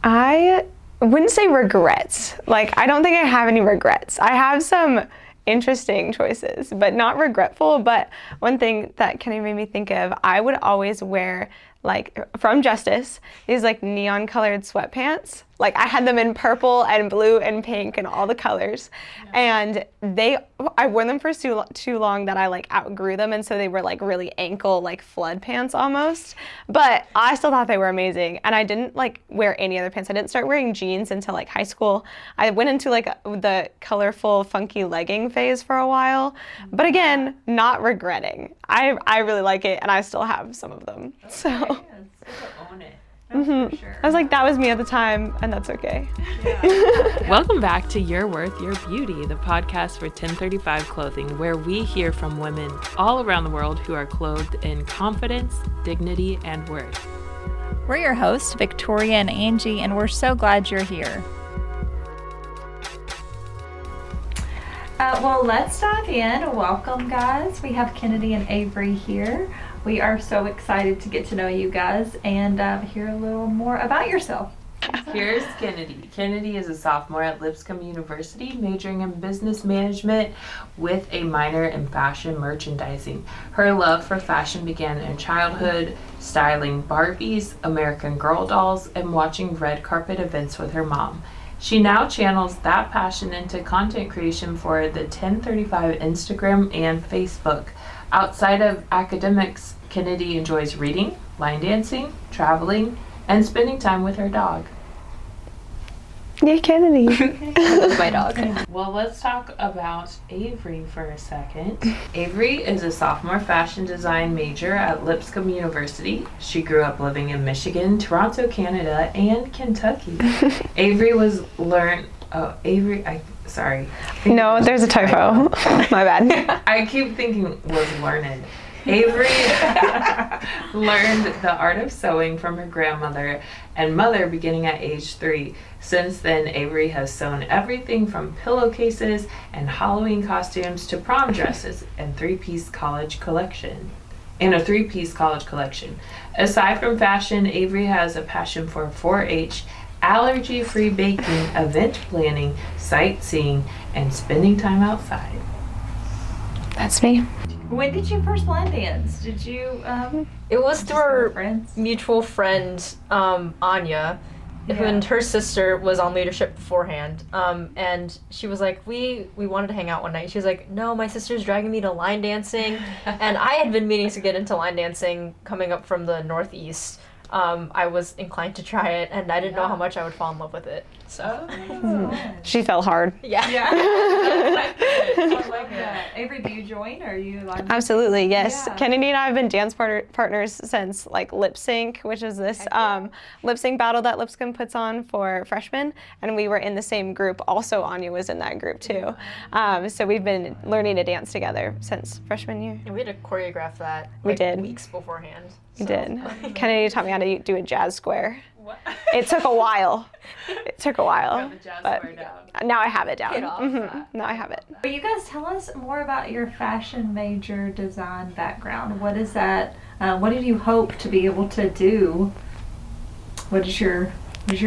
I wouldn't say regrets. Like, I don't think I have any regrets. I have some interesting choices, but not regretful. But one thing that kind of made me think of, I would always wear, like, from Justice, these like neon colored sweatpants. Like, I had them in purple and blue and pink and all the colors. And I wore them for too long that I like outgrew them. And so they were like really ankle, like flood pants almost. But I still thought they were amazing. And I didn't like wear any other pants. I didn't start wearing jeans until like high school. I went into like the colorful, funky legging phase for a while. But again, not regretting. I really like it, and I still have some of them. Okay. So. Yeah, it's good to own it. For sure. I was like, that was me at the time, and that's okay. Yeah. Welcome back to Your Worth, Your Beauty, the podcast for 1035 Clothing, where we hear from women all around the world who are clothed in confidence, dignity, and worth. We're your hosts, Victoria and Angie, and we're so glad you're here. Well, let's dive in. Welcome, guys. We have Kennedy and Avry here. We are so excited to get to know you guys and hear a little more about yourself. Here's Kennedy. Kennedy is a sophomore at Lipscomb University, majoring in business management with a minor in fashion merchandising. Her love for fashion began in childhood, styling Barbies, American Girl dolls, and watching red carpet events with her mom. She now channels that passion into content creation for the 1035 Instagram and Facebook. Outside of academics, Kennedy enjoys reading, line dancing, traveling, and spending time with her dog. Yay, Kennedy. My dog. Well, let's talk about Avry for a second. Avry is a sophomore fashion design major at Lipscomb University. She grew up living in Michigan, Toronto, Canada, and Kentucky. No, there's a typo. My bad. I keep thinking was learned. Avry learned the art of sewing from her grandmother and mother beginning at age 3. Since then, Avry has sewn everything from pillowcases and Halloween costumes to prom dresses and a three-piece college collection. Aside from fashion, Avry has a passion for 4-H, allergy-free baking, event planning, sightseeing, and spending time outside. That's me. When did you first line dance? Did you, It was through our friends? mutual friend, Anya, and her sister was on leadership beforehand. And she was like, we wanted to hang out one night. She was like, no, my sister's dragging me to line dancing. And I had been meaning to get into line dancing coming up from the Northeast. I was inclined to try it, and I didn't know how much I would fall in love with it. So, She fell hard. yeah. I like that. Avry, do you join, or are you like? Absolutely, yes. Yeah. Kennedy and I have been dance partners since like Lip Sync, which is this lip sync battle that Lipscomb puts on for freshmen, and we were in the same group. Also, Anya was in that group too. So we've been learning to dance together since freshman year. And we had to choreograph that We did. weeks beforehand. We did. Kennedy taught me how to do a jazz square. What? It took a while. Got the jazz but square down. now I have it down. Get off Now I have it. Will you guys tell us more about your fashion major design background? What is that? What did you hope to be able to do? What is your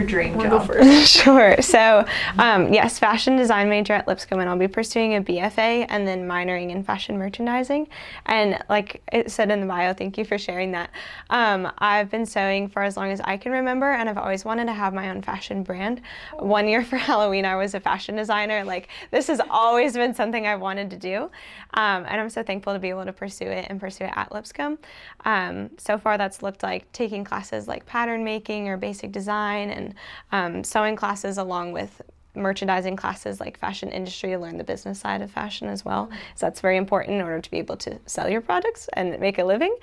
dream Wanna go job? first? Sure. So, yes, fashion design major at Lipscomb, and I'll be pursuing a BFA and then minoring in fashion merchandising. And like it said in the bio, thank you for sharing that. I've been sewing for as long as I can remember, and I've always wanted to have my own fashion brand. One year for Halloween, I was a fashion designer. Like, this has always been something I've wanted to do. And I'm so thankful to be able to pursue it at Lipscomb. So far, that's looked like taking classes like pattern making or basic design, and sewing classes along with merchandising classes like fashion industry to learn the business side of fashion as well. So that's very important in order to be able to sell your products and make a living.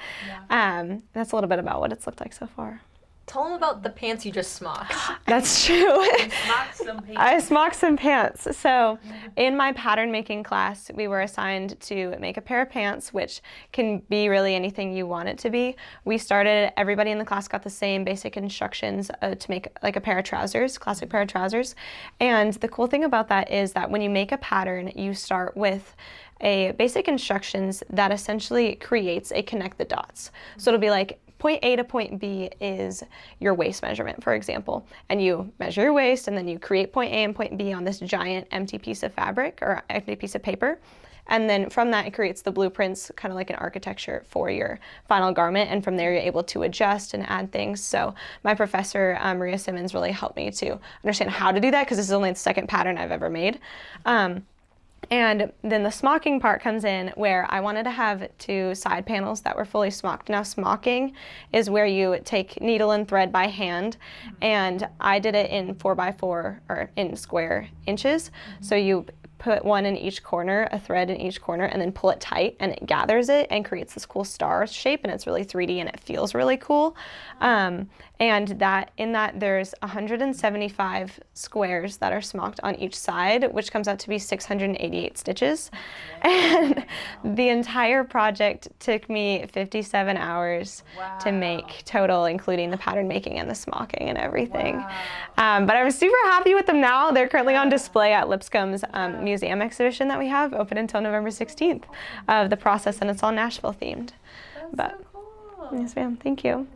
That's a little bit about what it's looked like so far. Tell them about the pants you just smocked. That's true. Smock some pants. I smocked some pants. So in my pattern making class, we were assigned to make a pair of pants, which can be really anything you want it to be. Everybody in the class got the same basic instructions to make like a pair of trousers, classic pair of trousers. And the cool thing about that is that when you make a pattern, you start with a basic instructions that essentially creates a connect the dots. So it'll be like, point A to point B is your waist measurement, for example, and you measure your waist and then you create point A and point B on this giant empty piece of fabric or empty piece of paper. And then from that, it creates the blueprints, kind of like an architecture for your final garment. And from there, you're able to adjust and add things. So my professor, Maria Simmons, really helped me to understand how to do that, because this is only the second pattern I've ever made. And then the smocking part comes in, where I wanted to have 2 side panels that were fully smocked. Now, smocking is where you take needle and thread by hand, and I did it in 4x4 or in square inches. So you put one in each corner, a thread in each corner, and then pull it tight, and it gathers it and creates this cool star shape, and it's really 3D and it feels really cool. And that in that there's 175 squares that are smocked on each side, which comes out to be 688 stitches. And the entire project took me 57 hours to make total, including the pattern making and the smocking and everything. But I'm super happy with them now. They're currently on display at Lipscomb's museum exhibition that we have open until November 16th of the process, and it's all Nashville themed. That's so cool. Yes, ma'am. Thank you.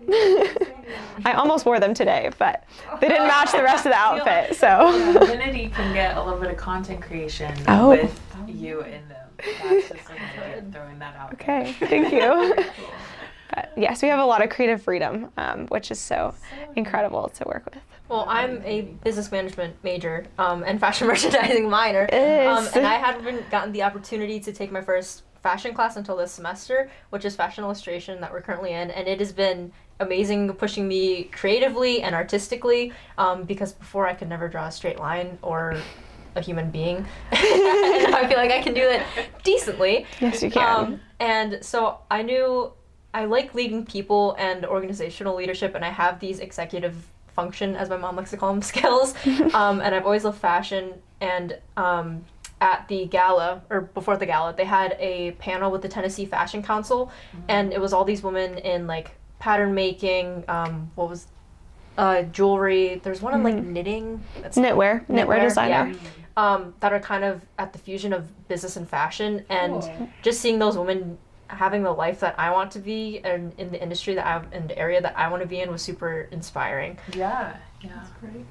I almost wore them today, but they didn't match the rest of the outfit. So Kennedy can get a little bit of content creation Oh. with you in them. That's just like throwing that out. okay, thank you. But yes, we have a lot of creative freedom, which is so incredible to work with. Well, I'm a business management major and fashion merchandising minor, Yes. and I haven't gotten the opportunity to take my first fashion class until this semester, which is fashion illustration that we're currently in, and it has been amazing, pushing me creatively and artistically, because before I could never draw a straight line or a human being, and now I feel like I can do it decently. Yes, you can. And so I knew I like leading people and organizational leadership, and I have these executive function, as my mom likes to call them, skills, and I've always loved fashion. And at the gala, or before the gala, they had a panel with the Tennessee Fashion Council, and it was all these women in like pattern making, jewelry. There's one in like knitting. That's Knitwear designer. Yeah. That are kind of at the fusion of business and fashion, and just seeing those women having the life that I want to be, and in the industry in the area that I want to be in, was super inspiring. Yeah. That's great.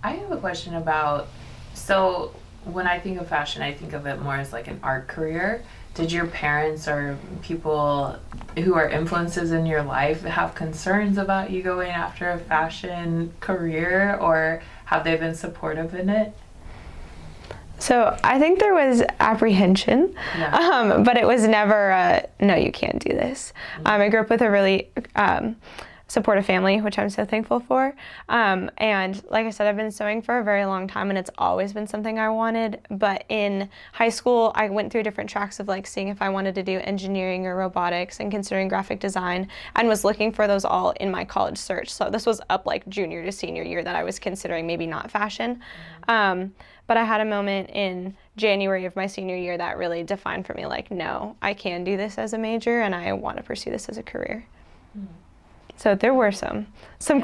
I have a question about, so when I think of fashion, I think of it more as like an art career. Did your parents or people who are influences in your life have concerns about you going after a fashion career, or have they been supportive in it? So I think there was apprehension, Yeah. but it was never a, no, you can't do this. I grew up with a really supportive family, which I'm so thankful for. And like I said, I've been sewing for a very long time, and it's always been something I wanted. But in high school, I went through different tracks of like seeing if I wanted to do engineering or robotics, and considering graphic design, and was looking for those all in my college search. So this was up like junior to senior year that I was considering maybe not fashion. But I had a moment in January of my senior year that really defined for me, like, no, I can do this as a major, and I want to pursue this as a career. So there were some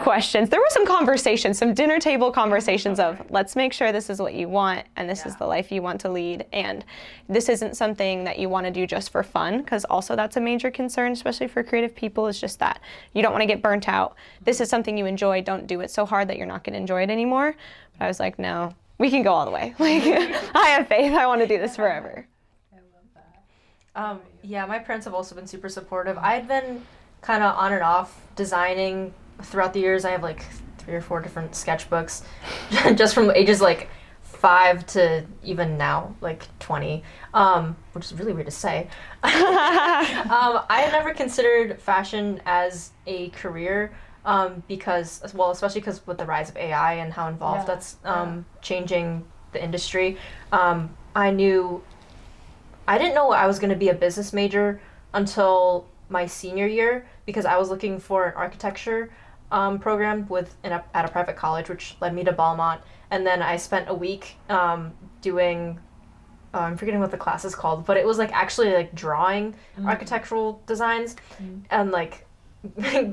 questions. There were some conversations, some dinner table conversations of, let's make sure this is what you want, and this is the life you want to lead, and this isn't something that you want to do just for fun, because also that's a major concern, especially for creative people, is just that you don't want to get burnt out. This is something you enjoy. Don't do it so hard that you're not going to enjoy it anymore. But I was like, no, we can go all the way. Like, I have faith. I want to do this forever. I love that. Yeah, my parents have also been super supportive. I'd been kind of on and off designing throughout the years. I have like 3 or 4 different sketchbooks, just from ages like 5 to even now, like 20, which is really weird to say. I had never considered fashion as a career, because, well, especially because with the rise of AI and how involved that's changing the industry. I didn't know I was going to be a business major until my senior year, because I was looking for an architecture program at a private college, which led me to Belmont. And then I spent a week doing, I'm forgetting what the class is called, but it was like actually like drawing architectural designs and like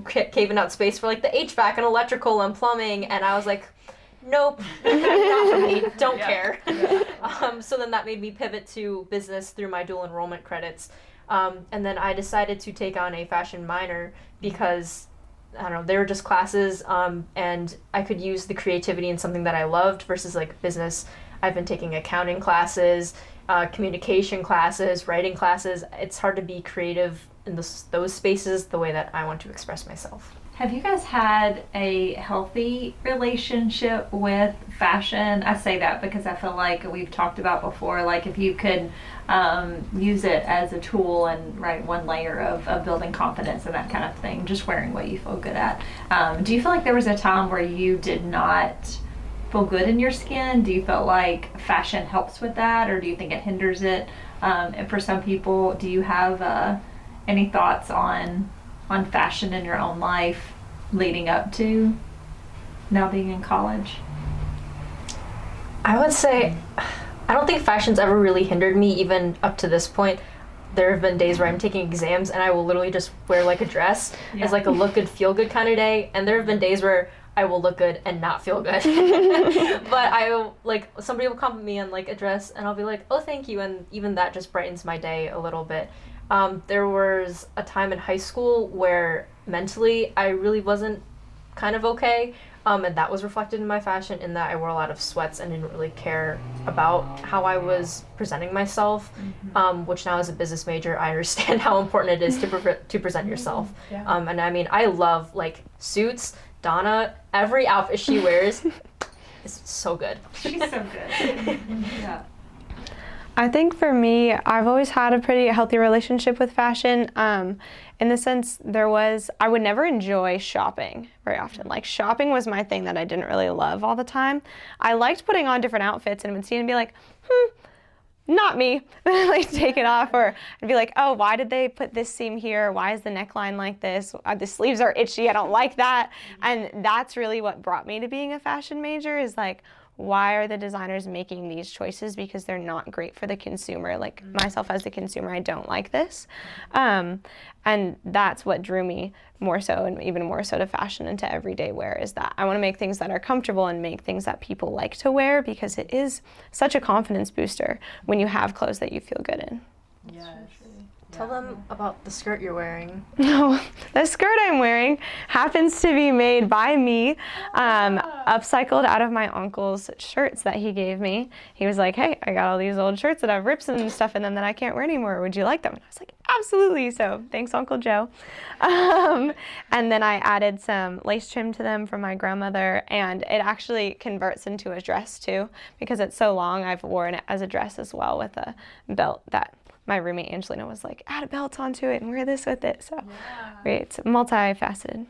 caving out space for like the HVAC and electrical and plumbing. And I was like, nope, not for me, don't care. So then that made me pivot to business through my dual enrollment credits. And then I decided to take on a fashion minor because I don't know, they were just classes, and I could use the creativity in something that I loved versus like business. I've been taking accounting classes, communication classes, writing classes. It's hard to be creative in those spaces the way that I want to express myself. Have you guys had a healthy relationship with fashion? I say that because I feel like we've talked about before, like if you could use it as a tool and one layer of building confidence and that kind of thing, just wearing what you feel good at. Do you feel like there was a time where you did not feel good in your skin? Do you feel like fashion helps with that, or do you think it hinders it? And for some people, do you have any thoughts on fashion in your own life leading up to now being in college? I would say I don't think fashion's ever really hindered me, even up to this point. There have been days where I'm taking exams and I will literally just wear like a dress as like a look good, feel good kind of day. And there have been days where I will look good and not feel good. But somebody will compliment me on like a dress and I'll be like, oh, thank you. And even that just brightens my day a little bit. There was a time in high school where mentally I really wasn't kind of okay. And that was reflected in my fashion, in that I wore a lot of sweats and didn't really care about how I was presenting myself, which now as a business major, I understand how important it is to present yourself. Yeah. And I mean, I love like suits. Donna, every outfit she wears is so good. She's so good. Yeah. I think for me, I've always had a pretty healthy relationship with fashion. In the sense I would never enjoy shopping very often. Like shopping was my thing that I didn't really love all the time. I liked putting on different outfits and would see it and be like, not me. Like take it off, or I'd be like, oh, why did they put this seam here? Why is the neckline like this? The sleeves are itchy. I don't like that. And that's really what brought me to being a fashion major, is like, why are the designers making these choices? Because they're not great for the consumer. Like myself as the consumer, I don't like this. And that's what drew me more so, and even more so, to fashion and to everyday wear, is that I want to make things that are comfortable and make things that people like to wear, because it is such a confidence booster when you have clothes that you feel good in. Yes. Tell them about the skirt you're wearing. No, the skirt I'm wearing happens to be made by me, upcycled out of my uncle's shirts that he gave me. He was like, hey, I got all these old shirts that have rips and stuff in them that I can't wear anymore. Would you like them? And I was like, absolutely. So thanks, Uncle Joe. And then I added some lace trim to them from my grandmother, and it actually converts into a dress too, because it's so long. I've worn it as a dress as well, with a belt that my roommate Angelina was like, add a belt onto it and wear this with it. So it's multifaceted,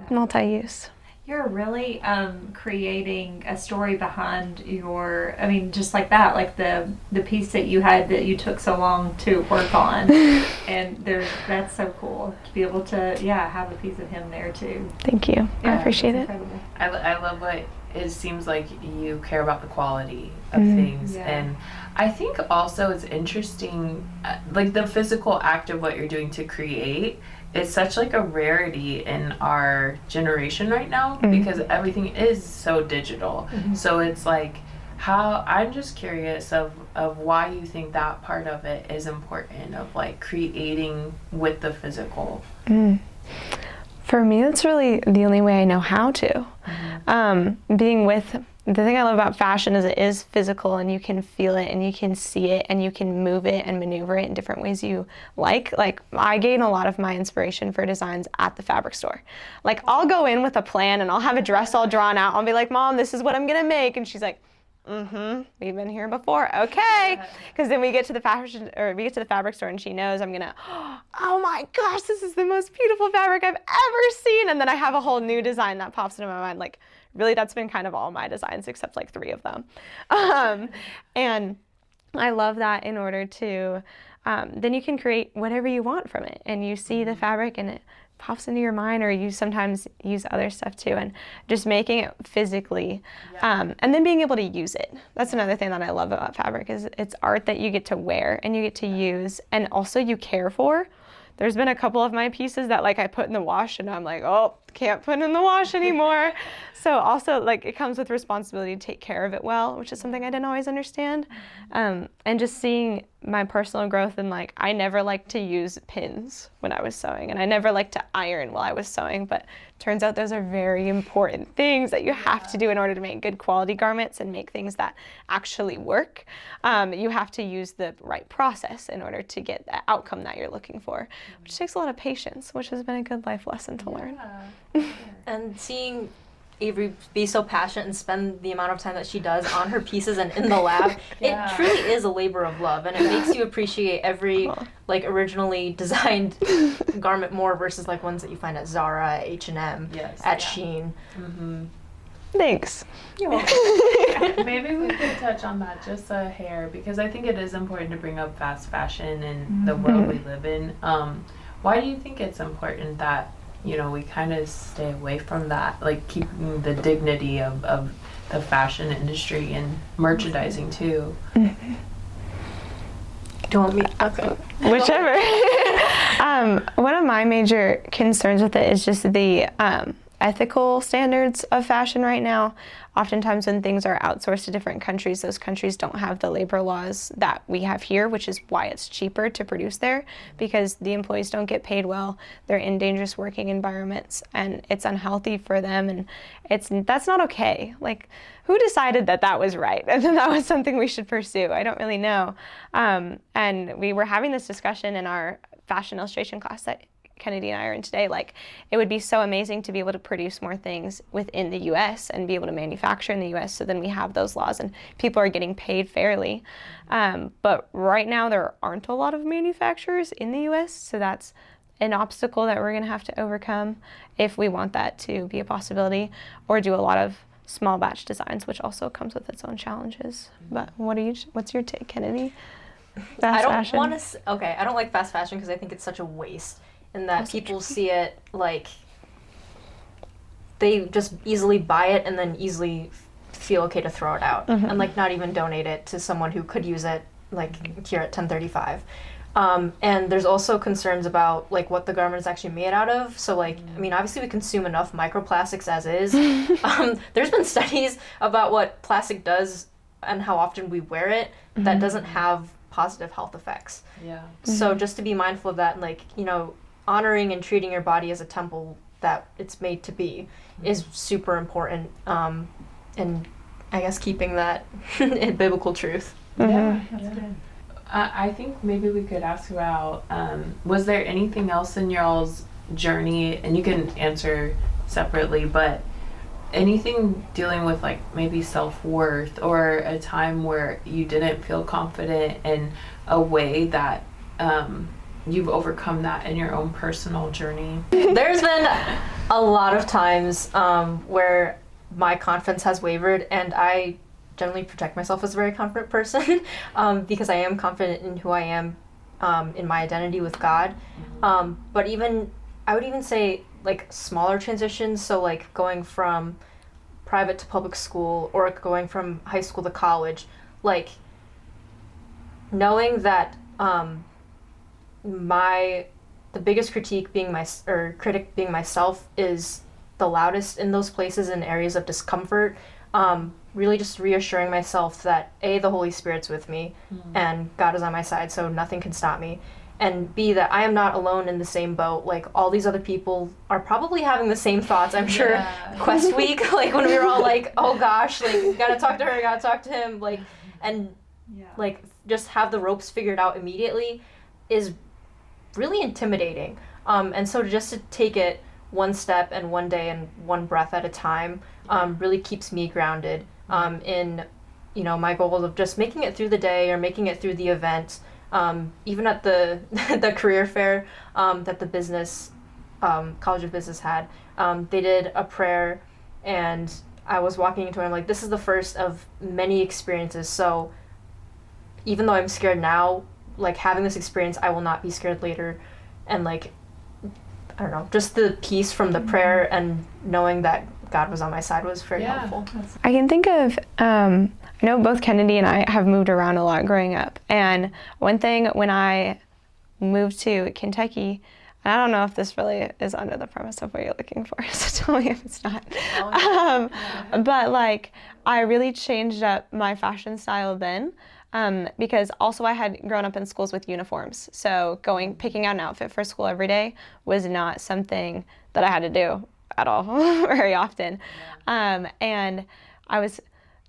multi-use. You're really creating a story behind your, I mean, just like that, like the piece that you had that you took so long to work on. And that's so cool to be able to, have a piece of him there too. Thank you. I appreciate it. Incredible. I love what it seems like you care about the quality of things. Yeah. And I think also it's interesting, like the physical act of what you're doing to create is such like a rarity in our generation right now, because everything is so digital. So it's like, I'm just curious of why you think that part of it is important, of like creating with the physical. For me, that's really the only way I know how to. The thing I love about fashion is it is physical, and you can feel it and you can see it and you can move it and maneuver it in different ways you like. Like I gain a lot of my inspiration for designs at the fabric store. Like I'll go in with a plan and I'll have a dress all drawn out. I'll be like, Mom, this is what I'm gonna make. And she's like, we've been here before. Okay. Because then we get to the fabric store and she knows I'm gonna, oh my gosh, this is the most beautiful fabric I've ever seen. And then I have a whole new design that pops into my mind. Like really, that's been kind of all my designs except like 3 of them. And I love that. In order to, then you can create whatever you want from it, and you see the fabric and it pops into your mind, or you sometimes use other stuff too, and just making it physically, and then being able to use it. That's another thing that I love about fabric, is it's art that you get to wear and you get to use, and also you care for. There's been a couple of my pieces that like I put in the wash and I'm like, oh, can't put in the wash anymore. So also, like, it comes with responsibility to take care of it well, which is something I didn't always understand. And just seeing my personal growth, and like, I never liked to use pins when I was sewing, and I never liked to iron while I was sewing, but turns out those are very important things that you have to do in order to make good quality garments and make things that actually work. You have to use the right process in order to get the outcome that you're looking for, which takes a lot of patience, which has been a good life lesson to learn. And seeing Avery be so passionate and spend the amount of time that she does on her pieces and in the lab, it truly is a labor of love, and it makes you appreciate every like originally designed garment more versus like ones that you find at Zara, H&M, at Shein. Thanks. You're welcome. Maybe we could touch on that just a hair, because I think it is important to bring up fast fashion and the world we live in. Why do you think it's important that, you know, we kind of stay away from that, like keeping the dignity of the fashion industry and merchandising too? Do you want me? Okay. Whichever. One of my major concerns with it is just the ethical standards of fashion right now. Oftentimes when things are outsourced to different countries, those countries don't have the labor laws that we have here, which is why it's cheaper to produce there, because the employees don't get paid well, they're in dangerous working environments, and it's unhealthy for them, and that's not okay. Like, who decided that that was right and that was something we should pursue? I don't really know. And we were having this discussion in our fashion illustration class that Kennedy and I are in today. Like, it would be so amazing to be able to produce more things within the U.S. and be able to manufacture in the U.S. so then we have those laws and people are getting paid fairly. But right now there aren't a lot of manufacturers in the U.S., so that's an obstacle that we're going to have to overcome if we want that to be a possibility, or do a lot of small batch designs, which also comes with its own challenges. But what's your take, Kennedy? I don't want to. Okay, I don't like fast fashion because I think it's such a waste. And that people see it like they just easily buy it and then easily feel okay to throw it out and like not even donate it to someone who could use it, like here at 1035. And there's also concerns about like what the garment is actually made out of. So like, I mean, obviously we consume enough microplastics as is. There's been studies about what plastic does and how often we wear it that doesn't have positive health effects. So just to be mindful of that, and like, you know, honoring and treating your body as a temple that it's made to be is super important, and I guess keeping that in biblical truth. Yeah, that's good. I think maybe we could ask about, was there anything else in y'all's journey, and you can answer separately, but anything dealing with like maybe self-worth or a time where you didn't feel confident in a way that you've overcome that in your own personal journey? There's been a lot of times where my confidence has wavered, and I generally project myself as a very confident person because I am confident in who I am, in my identity with God. But I would even say like smaller transitions, so like going from private to public school or going from high school to college, like knowing that the biggest critic being myself is the loudest in those places and areas of discomfort. Really just reassuring myself that A, the Holy Spirit's with me and God is on my side, so nothing can stop me. And B, that I am not alone in the same boat. Like, all these other people are probably having the same thoughts. I'm sure Quest Week, like when we were all like, oh gosh, like gotta talk to her, gotta talk to him, like, and like just have the ropes figured out immediately is really intimidating. And so just to take it one step and one day and one breath at a time really keeps me grounded in, you know, my goals of just making it through the day or making it through the event. Even at the the career fair that the business College of Business had, they did a prayer, and I was walking into it, I'm like, this is the first of many experiences, so even though I'm scared now, like having this experience, I will not be scared later. And like, I don't know, just the peace from the prayer and knowing that God was on my side was very helpful. I can think of, I know both Kennedy and I have moved around a lot growing up. And one thing when I moved to Kentucky, and I don't know if this really is under the premise of what you're looking for, so tell me if it's not. But like, I really changed up my fashion style then, because also I had grown up in schools with uniforms. So picking out an outfit for school every day was not something that I had to do at all very often. And I was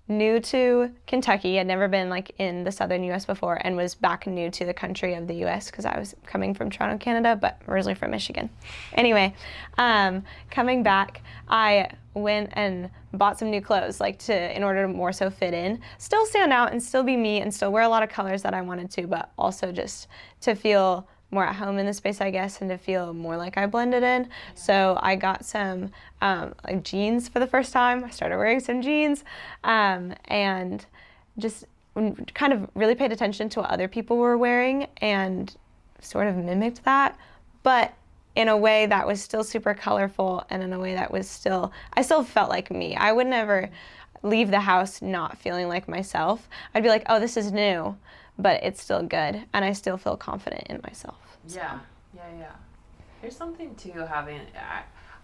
new to Kentucky. I'd never been like in the southern U.S. before, and was back new to the country of the U.S. because I was coming from Toronto, Canada, but originally from Michigan. Anyway, coming back, I went and bought some new clothes, in order to more so fit in, still stand out and still be me and still wear a lot of colors that I wanted to, but also just to feel more at home in the space, I guess, and to feel more like I blended in. So I got some like jeans for the first time. I started wearing some jeans, and just kind of really paid attention to what other people were wearing and sort of mimicked that, but in a way that was still super colorful, and in a way that was I still felt like me. I would never leave the house not feeling like myself. I'd be like, oh, this is new, but it's still good, and I still feel confident in myself. So. Yeah. There's something to having,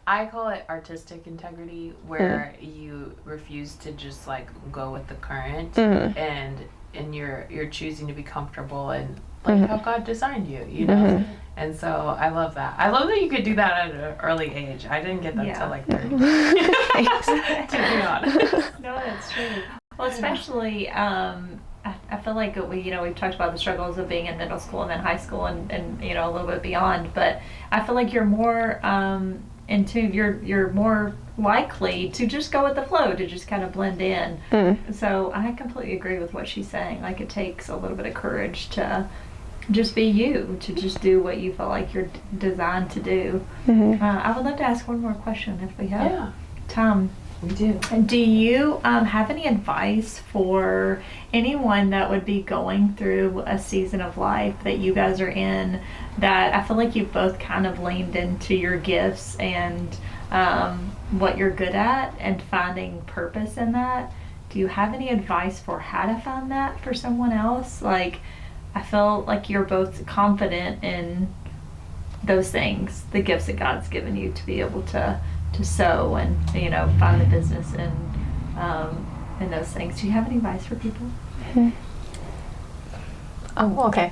I call it artistic integrity, where you refuse to just like go with the current, and you're choosing to be comfortable and like how God designed you, you know. And so I love that. I love that you could do that at an early age. I didn't get that till like 30. To be honest. No, that's true. Well, especially, I feel like we've talked about the struggles of being in middle school and then high school and a little bit beyond, but I feel like you're more you're more likely to just go with the flow, to just kind of blend in. So I completely agree with what she's saying. Like, it takes a little bit of courage to just be you, to just do what you feel like you're designed to do. I would love to ask one more question if we have time. We do. Do you have any advice for anyone that would be going through a season of life that you guys are in, that I feel like you've both kind of leaned into your gifts and what you're good at and finding purpose in that? Do you have any advice for how to find that for someone else? Like, I feel like you're both confident in those things, the gifts that God's given you to be able to sow and find the business and those things. Do you have any advice for people? Oh, okay.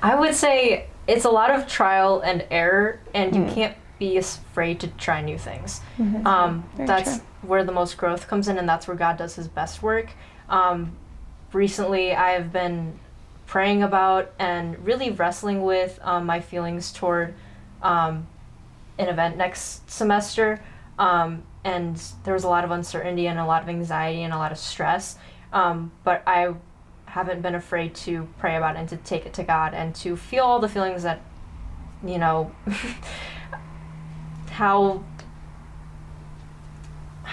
I would say it's a lot of trial and error, and you can't be afraid to try new things. That's where the most growth comes in, and that's where God does his best work. Recently, I've been praying about and really wrestling with my feelings toward an event next semester, and there was a lot of uncertainty and a lot of anxiety and a lot of stress, but I haven't been afraid to pray about it and to take it to God and to feel all the feelings that how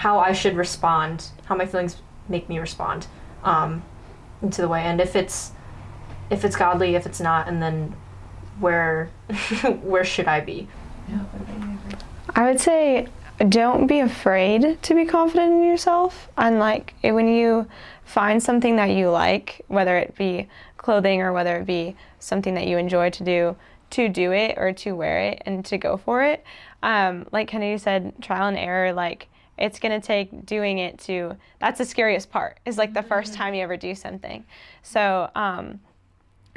I should respond, how my feelings make me respond into the way, and if it's godly, if it's not, and then where should I be? I would say don't be afraid to be confident in yourself. And like, when you find something that you like, whether it be clothing or whether it be something that you enjoy to do it or to wear it and to go for it. Like Kennedy said, trial and error, like, it's going to take doing it that's the scariest part, is like the first time you ever do something. So,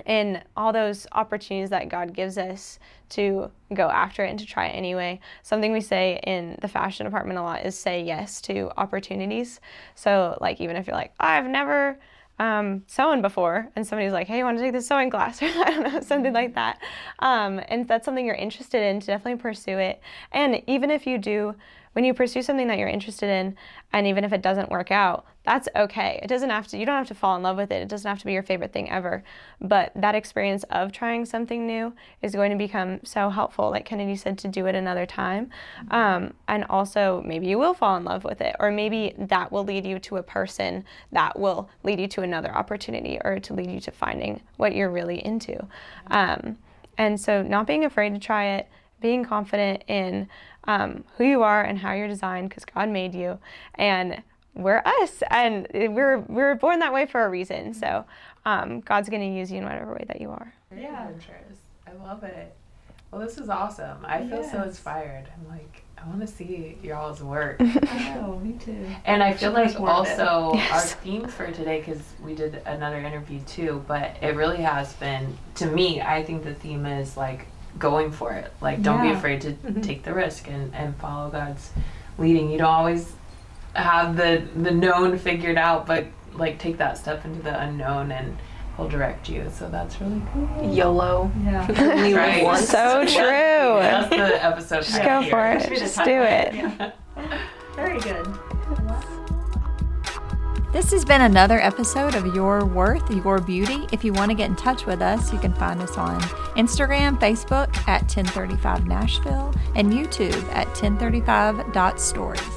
in all those opportunities that God gives us to go after it and to try it anyway, something we say in the fashion department a lot is say yes to opportunities. So like, even if you're like, I've never sewn before, and somebody's like, hey, you want to take this sewing class, or I don't know, something like that, and that's something you're interested in, to definitely pursue it. And even if you do, when you pursue something that you're interested in, and even if it doesn't work out, that's okay. You don't have to fall in love with it. It doesn't have to be your favorite thing ever. But that experience of trying something new is going to become so helpful, like Kennedy said, to do it another time. And also, maybe you will fall in love with it, or maybe that will lead you to a person that will lead you to another opportunity, or to lead you to finding what you're really into. And so not being afraid to try it, being confident in who you are and how you're designed, because God made you, and we're us, and we're born that way for a reason. So God's going to use you in whatever way that you are. Very adventurous. I love it. Well, this is awesome. I feel so Yes. inspired. I'm like, I want to see y'all's work. I know, me too. And I feel Much like more of it. also Yes. our theme for today, because we did another interview too, but it really has been, to me, I think the theme is like going for it. Like, don't be Yeah. afraid to take the risk and follow God's leading. You don't always have the known figured out, but like take that step into the unknown and He'll direct you. So that's really cool. YOLO. Yeah. Only live Right. once. So true. That's the episode. Just go for it. Just do it. Yeah. Very good. This has been another episode of Your Worth, Your Beauty. If you want to get in touch with us, you can find us on Instagram, Facebook at 1035 Nashville, and YouTube at 1035.stories.